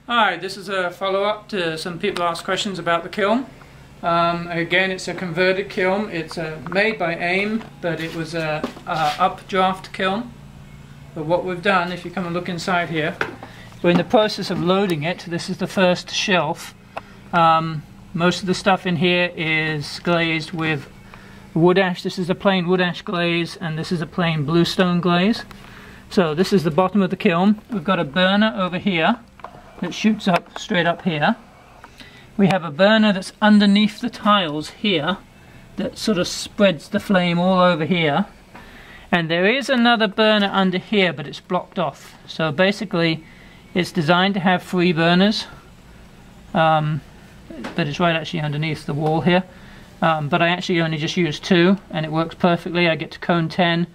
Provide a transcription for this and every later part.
Hi, this is a follow-up to some people asked questions about the kiln. Again, it's a converted kiln. It's made by AIM, but it was a updraft kiln. But what we've done, if you come and look inside here, we're in the process of loading it. This is the first shelf. Most of the stuff in here is glazed with wood ash. This is a plain wood ash glaze, and this is a plain bluestone glaze. So this is the bottom of the kiln. We've got a burner over here that shoots up straight up here. We have a burner that's underneath the tiles here that sort of spreads the flame all over here, and there is another burner under here, but it's blocked off. So basically it's designed to have 3 burners, but it's right actually underneath the wall here, but I actually only just use 2 and it works perfectly. I get to cone 10,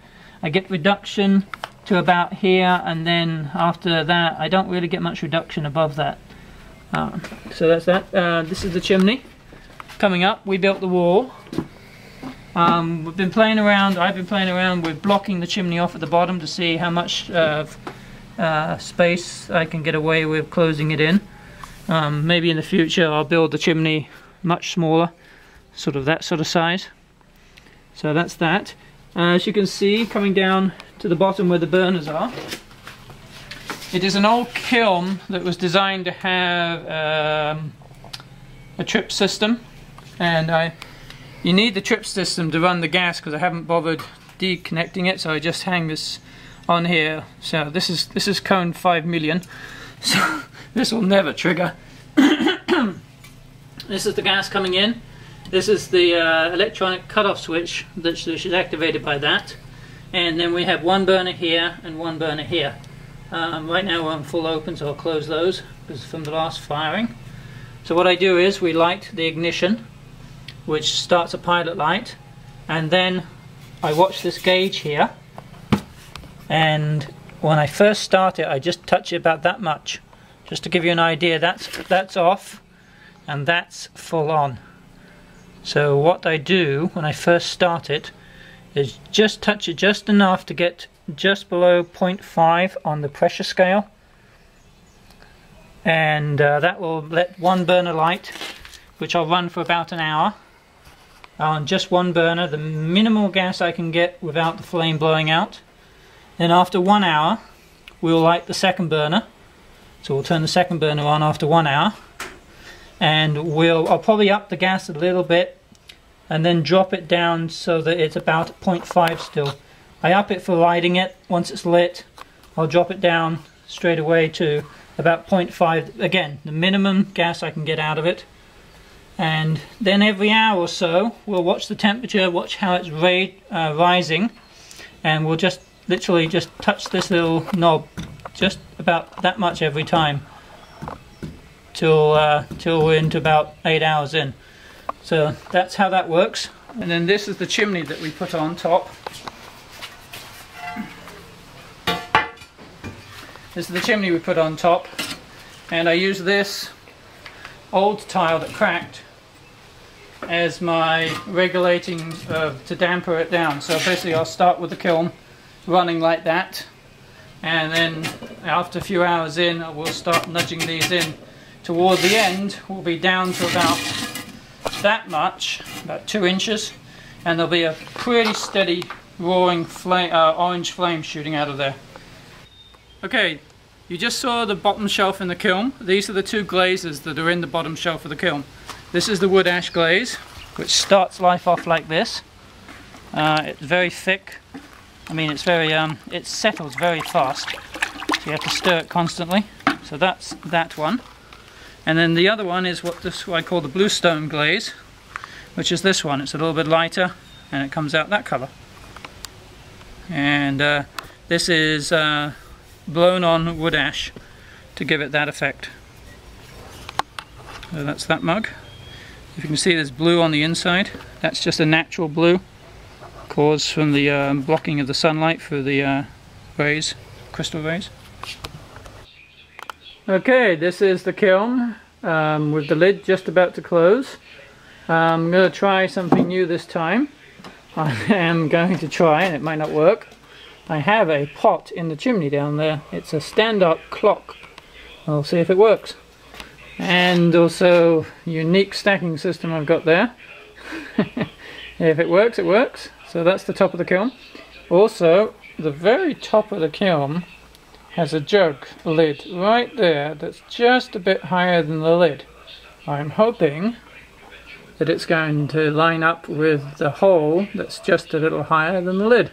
I get reduction to about here, and then after that I don't really get much reduction above that. So that's that. This is the chimney coming up. We built the wall. I've been playing around with blocking the chimney off at the bottom to see how much space I can get away with closing it in. Maybe in the future I'll build the chimney much smaller, sort of that sort of size. So that's that. As you can see, coming down to the bottom where the burners are, it is an old kiln that was designed to have a trip system, and you need the trip system to run the gas because I haven't bothered deconnecting it, so I just hang this on here. So this is cone 5 million, so this will never trigger. This is the gas coming in. This is the electronic cutoff switch that is activated by that, and then we have 1 burner here and 1 burner here. Right now we're on full open, so I'll close those because from the last firing. So what I do is we light the ignition, which starts a pilot light, and then I watch this gauge here, and when I first start it I just touch it about that much, just to give you an idea. That's off and that's full on. So what I do when I first start it is just touch it just enough to get just below 0.5 on the pressure scale, and that will let 1 burner light, which I'll run for about an hour on just 1 burner, the minimal gas I can get without the flame blowing out. Then after 1 hour we'll light the 2nd burner, so we'll turn the 2nd burner on after 1 hour, and I'll probably up the gas a little bit and then drop it down so that it's about 0.5 still. I up it for lighting it. Once it's lit, I'll drop it down straight away to about 0.5, again the minimum gas I can get out of it. And then every hour or so we'll watch the temperature, watch how it's rising, and we'll just literally just touch this little knob just about that much every time till we're into about 8 hours in. So that's how that works. And then this is the chimney that we put on top. This is the chimney we put on top, and I use this old tile that cracked as my regulating to damper it down. So basically I'll start with the kiln running like that, and then after a few hours in I will start nudging these in. Toward the end we'll be down to about that much, about 2 inches, and there'll be a pretty steady roaring flame, orange flame shooting out of there. Okay, you just saw the bottom shelf in the kiln. These are the 2 glazes that are in the bottom shelf of the kiln. This is the wood ash glaze, which starts life off like this. It's very thick. I mean, it's very it settles very fast, so you have to stir it constantly. So that's that one. And then the other one is what I call the bluestone glaze, which is this one. It's a little bit lighter and it comes out that color. And this is blown on wood ash to give it that effect. So that's that mug. If you can see, there's blue on the inside. That's just a natural blue caused from the blocking of the sunlight through the rays, crystal rays. Okay, this is the kiln with the lid just about to close. I'm going to try something new this time. I am going to try, and it might not work, I have a pot in the chimney down there. It's a stand-up clock I'll see if it works. And also unique stacking system I've got there. If it works, it works. So that's the top of the kiln. Also, the very top of the kiln has a jug lid right there that's just a bit higher than the lid. I'm hoping that it's going to line up with the hole that's just a little higher than the lid.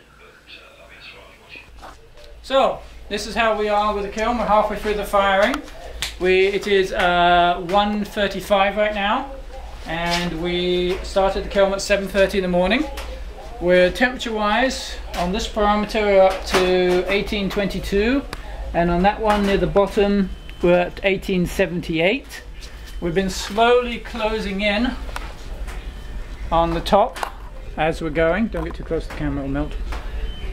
So, this is how we are with the kiln. We're halfway through the firing. It is 1:35 right now, and we started the kiln at 7:30 in the morning. We're temperature-wise, on this parameter we're up to 1822, and on that one near the bottom we're at 1878. We've been slowly closing in on the top as we're going. Don't get too close to the camera, it'll melt.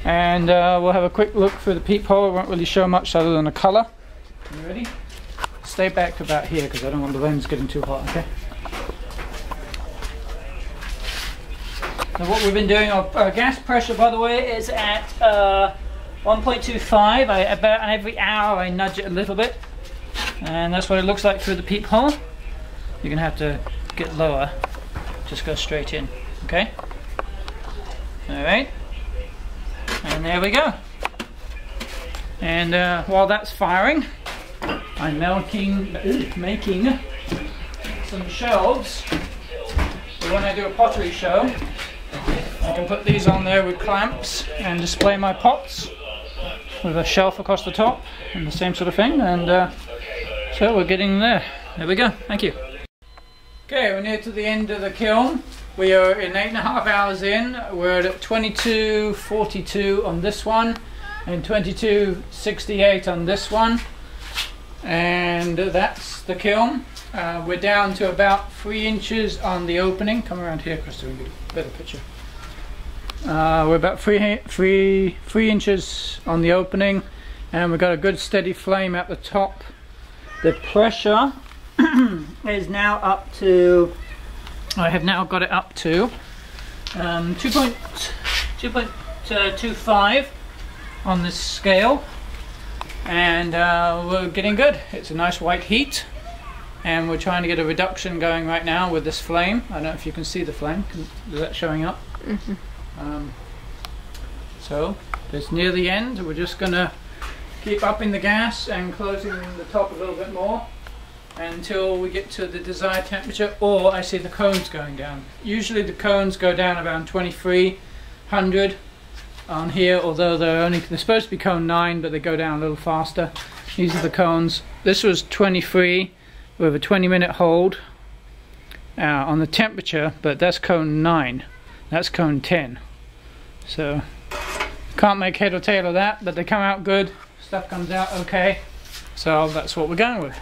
And we'll have a quick look through the peephole. It won't really show much other than a colour. You ready? Stay back to about here because I don't want the lens getting too hot, okay? So what we've been doing, our gas pressure, by the way, is at 1.25. About every hour I nudge it a little bit. And that's what it looks like through the peephole. You're going to have to get lower. Just go straight in, okay? Alright. And there we go. And while that's firing, I'm making some shelves. So when I do a pottery show, I can put these on there with clamps and display my pots with a shelf across the top and the same sort of thing. And so we're getting there. There we go. Thank you. Okay, we're near to the end of the kiln. We are in 8.5 hours in. We're at 22:42 on this one and 22:68 on this one. And that's the kiln. We're down to about 3 inches on the opening. Come around here, Krista, and get a better picture. We're about 3 inches on the opening, and we've got a good steady flame at the top. The pressure is now up to, I have now got it up to 2.25 on this scale, and we're getting good. It's a nice white heat, and we're trying to get a reduction going right now with this flame. I don't know if you can see the flame. Is that showing up? Mm-hmm. So it's near the end. We're just gonna keep upping the gas and closing the top a little bit more until we get to the desired temperature, or I see the cones going down. Usually the cones go down around 2300 on here, although they're supposed to be cone 9, but they go down a little faster. These are the cones. This was 23 with a 20-minute hold on the temperature, but that's cone 9. That's cone 10. So can't make head or tail of that, but they come out good. Stuff comes out okay. So that's what we're going with.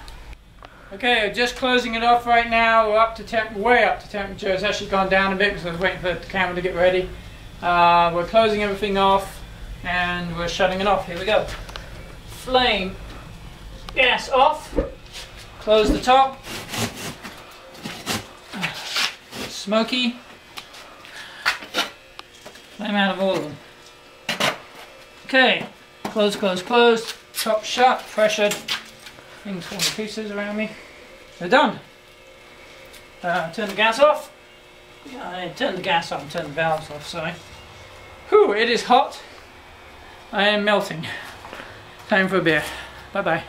Okay, just closing it off right now. We're up to way up to temperature. It's actually gone down a bit because I was waiting for the camera to get ready. We're closing everything off and we're shutting it off. Here we go. Flame, gas off. Close the top. Smoky. Flame out of all of them. Okay, close, close, close. Top shut, pressured. Things falling to pieces around me. They're done. Turn the gas off. Turn the gas off and turn the valves off, sorry. Whew, it is hot. I am melting. Time for a beer. Bye bye.